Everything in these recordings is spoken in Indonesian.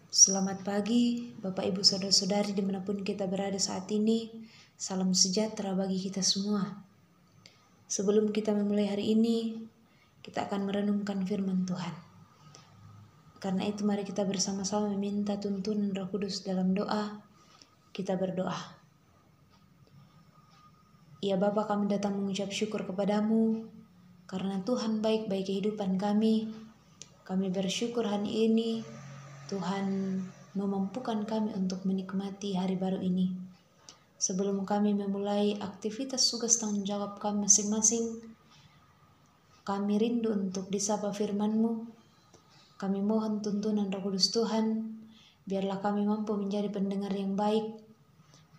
Selamat pagi, Bapak Ibu Saudara-saudari dimanapun kita berada saat ini. Salam sejahtera bagi kita semua. Sebelum kita memulai hari ini, kita akan merenungkan firman Tuhan. Karena itu mari kita bersama-sama meminta tuntunan Roh Kudus dalam doa. Kita berdoa. Ya Bapa, kami datang mengucap syukur kepadamu, karena Tuhan baik bagi kehidupan kami. Kami bersyukur hari ini Tuhan memampukan kami untuk menikmati hari baru ini. Sebelum kami memulai aktivitas tugas tanggung jawab kami masing-masing, kami rindu untuk disapa firman-Mu. Kami mohon tuntunan Roh Kudus Tuhan, biarlah kami mampu menjadi pendengar yang baik.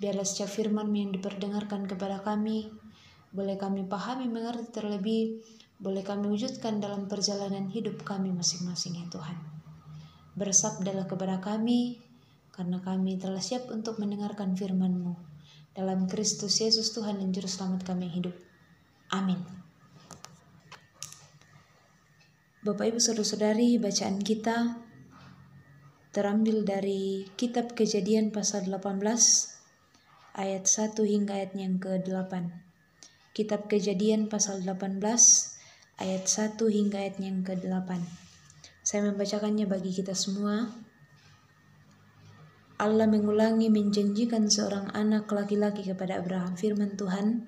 Biarlah setiap firman-Mu yang diperdengarkan kepada kami, boleh kami pahami, mengerti terlebih, boleh kami wujudkan dalam perjalanan hidup kami masing-masing ya Tuhan. Bersabdalah kepada kami, karena kami telah siap untuk mendengarkan firman-Mu. Dalam Kristus Yesus Tuhan dan Juru Selamat kami hidup. Amin. Bapak Ibu Saudara-saudari, bacaan kita terambil dari Kitab Kejadian pasal 18, ayat 1 hingga ayat yang ke-8. Kitab Kejadian pasal 18, ayat 1 hingga ayat yang ke-8. Saya membacakannya bagi kita semua. Allah mengulangi menjanjikan seorang anak laki-laki kepada Abraham. Firman Tuhan,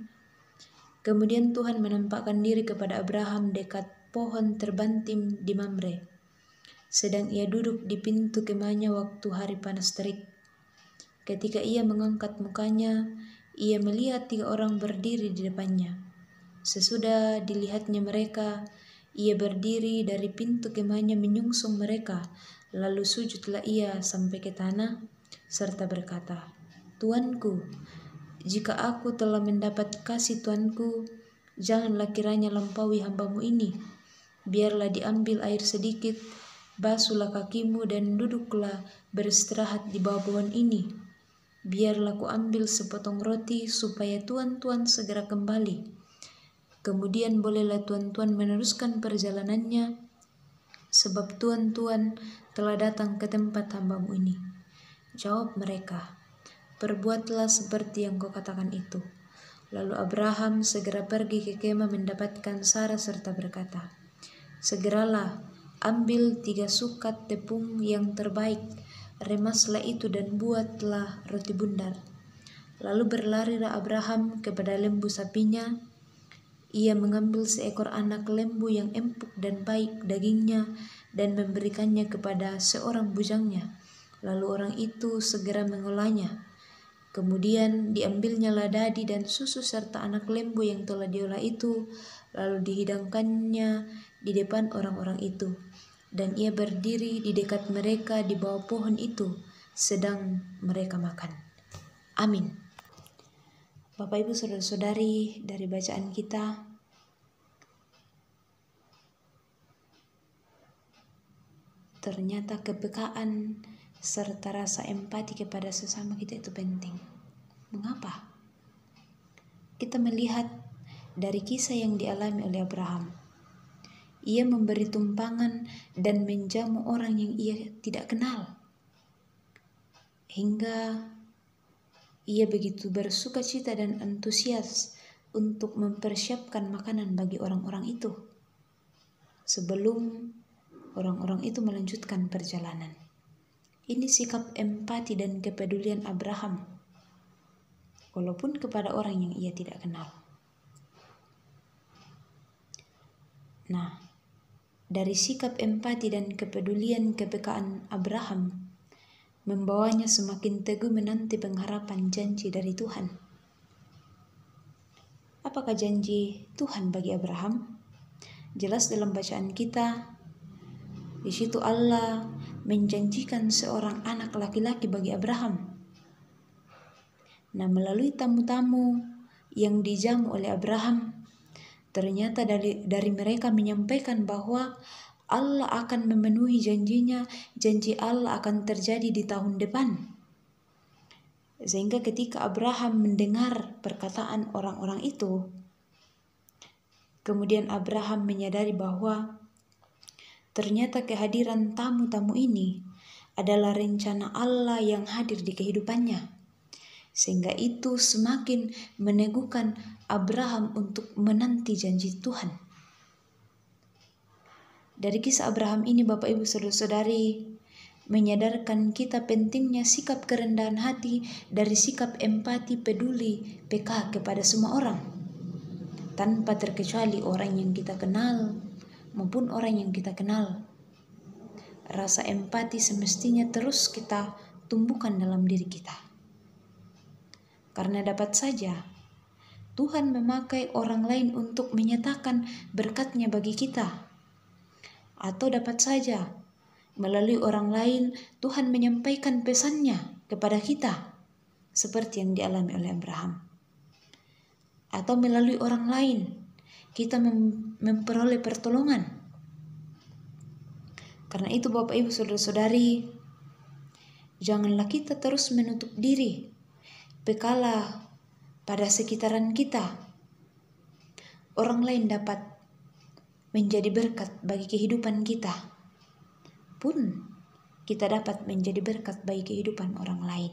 kemudian Tuhan menampakkan diri kepada Abraham dekat pohon terbantim di Mamre, sedang ia duduk di pintu kemahnya waktu hari panas terik. Ketika ia mengangkat mukanya, ia melihat 3 orang berdiri di depannya. Sesudah dilihatnya mereka, ia berdiri dari pintu kemahnya menyungsung mereka, lalu sujudlah ia sampai ke tanah, serta berkata, Tuanku, jika aku telah mendapat kasih Tuanku, janganlah kiranya lampaui hamba-Mu ini. Biarlah diambil air sedikit, basuhlah kakimu dan duduklah beristirahat di bawah pohon ini. Biarlah ku ambil sepotong roti supaya tuan-tuan segera kembali. Kemudian bolehlah tuan-tuan meneruskan perjalanannya, sebab tuan-tuan telah datang ke tempat hamba-Mu ini. Jawab mereka, perbuatlah seperti yang kau katakan itu. Lalu Abraham segera pergi ke kemah mendapatkan Sarah serta berkata, segeralah ambil 3 sukat tepung yang terbaik, remaslah itu dan buatlah roti bundar. Lalu berlarilah Abraham kepada lembu sapinya. Ia mengambil seekor anak lembu yang empuk dan baik dagingnya dan memberikannya kepada seorang bujangnya. Lalu orang itu segera mengolahnya. Kemudian diambilnya dadi dan susu serta anak lembu yang telah diolah itu, lalu dihidangkannya di depan orang-orang itu. Dan ia berdiri di dekat mereka di bawah pohon itu, sedang mereka makan. Amin. Bapak Ibu Saudara-saudari, dari bacaan kita, ternyata kepekaan serta rasa empati kepada sesama kita itu penting. Mengapa? Kita melihat dari kisah yang dialami oleh Abraham. Ia memberi tumpangan dan menjamu orang yang ia tidak kenal. Hingga ia begitu bersuka cita dan antusias untuk mempersiapkan makanan bagi orang-orang itu, sebelum orang-orang itu melanjutkan perjalanan. Ini sikap empati dan kepedulian Abraham, walaupun kepada orang yang ia tidak kenal. Nah, dari sikap empati dan kepedulian kepekaan Abraham, membawanya semakin teguh menanti pengharapan janji dari Tuhan. Apakah janji Tuhan bagi Abraham? Jelas dalam bacaan kita, di situ Allah menjanjikan seorang anak laki-laki bagi Abraham. Nah, melalui tamu-tamu yang dijamu oleh Abraham, ternyata dari mereka menyampaikan bahwa Allah akan memenuhi janjinya, janji Allah akan terjadi di tahun depan. Sehingga ketika Abraham mendengar perkataan orang-orang itu, kemudian Abraham menyadari bahwa ternyata kehadiran tamu-tamu ini adalah rencana Allah yang hadir di kehidupannya. Sehingga itu semakin meneguhkan Abraham untuk menanti janji Tuhan. Dari kisah Abraham ini, Bapak Ibu Saudara-saudari, menyadarkan kita pentingnya sikap kerendahan hati dari sikap empati, peduli, peka kepada semua orang, tanpa terkecuali orang yang kita kenal maupun orang yang kita kenal. Rasa empati semestinya terus kita tumbuhkan dalam diri kita. Karena dapat saja Tuhan memakai orang lain untuk menyatakan berkat-Nya bagi kita. Atau dapat saja melalui orang lain Tuhan menyampaikan pesan-Nya kepada kita, seperti yang dialami oleh Abraham. Atau melalui orang lain kita memperoleh pertolongan. Karena itu Bapak Ibu Saudara-saudari, janganlah kita terus menutup diri, pekalah pada sekitaran kita. Orang lain dapat menjadi berkat bagi kehidupan kita, pun kita dapat menjadi berkat bagi kehidupan orang lain.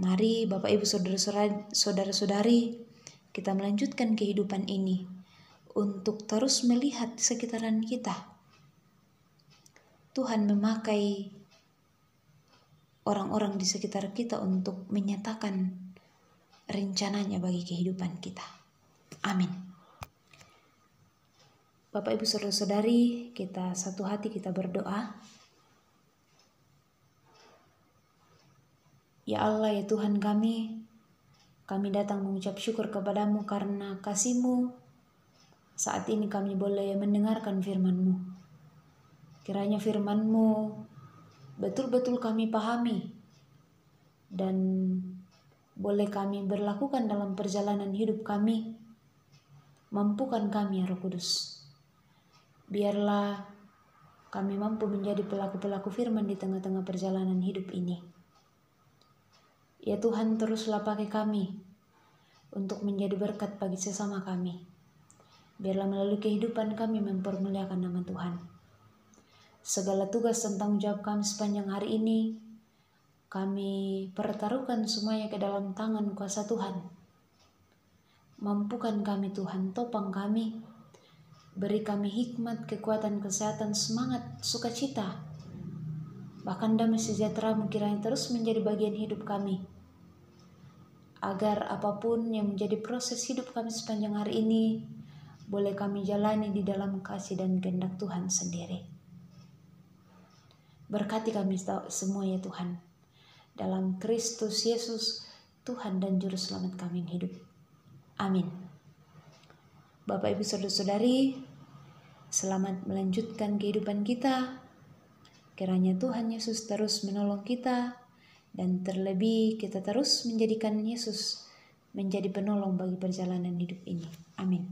Mari Bapak Ibu Saudara-saudari, kita melanjutkan kehidupan ini untuk terus melihat sekitaran kita. Tuhan memakai orang-orang di sekitar kita untuk menyatakan rencananya bagi kehidupan kita. Amin. Bapak Ibu Saudara-saudari, kita satu hati kita berdoa. Ya Allah, ya Tuhan kami datang mengucap syukur kepadamu karena kasih-Mu. Saat ini kami boleh mendengarkan firman-Mu. Kiranya firman-Mu betul-betul kami pahami dan boleh kami berlakukan dalam perjalanan hidup kami. Mampukan kami, ya Roh Kudus. Biarlah kami mampu menjadi pelaku-pelaku firman di tengah-tengah perjalanan hidup ini. Ya Tuhan, teruslah pakai kami untuk menjadi berkat bagi sesama kami. Biarlah melalui kehidupan kami mempermuliakan nama Tuhan. Segala tugas dan tanggung jawab kami sepanjang hari ini, kami pertaruhkan semuanya ke dalam tangan kuasa Tuhan. Mampukan kami Tuhan, topang kami. Beri kami hikmat, kekuatan, kesehatan, semangat, sukacita. Bahkan damai sejahtera-Mu kiranya terus menjadi bagian hidup kami. Agar apapun yang menjadi proses hidup kami sepanjang hari ini, boleh kami jalani di dalam kasih dan kehendak Tuhan sendiri. Berkati kami semua ya Tuhan. Dalam Kristus Yesus, Tuhan dan Juru Selamat kami yang hidup. Amin. Bapak Ibu Saudara-saudari, selamat melanjutkan kehidupan kita. Kiranya Tuhan Yesus terus menolong kita, dan terlebih kita terus menjadikan Yesus menjadi penolong bagi perjalanan hidup ini. Amin.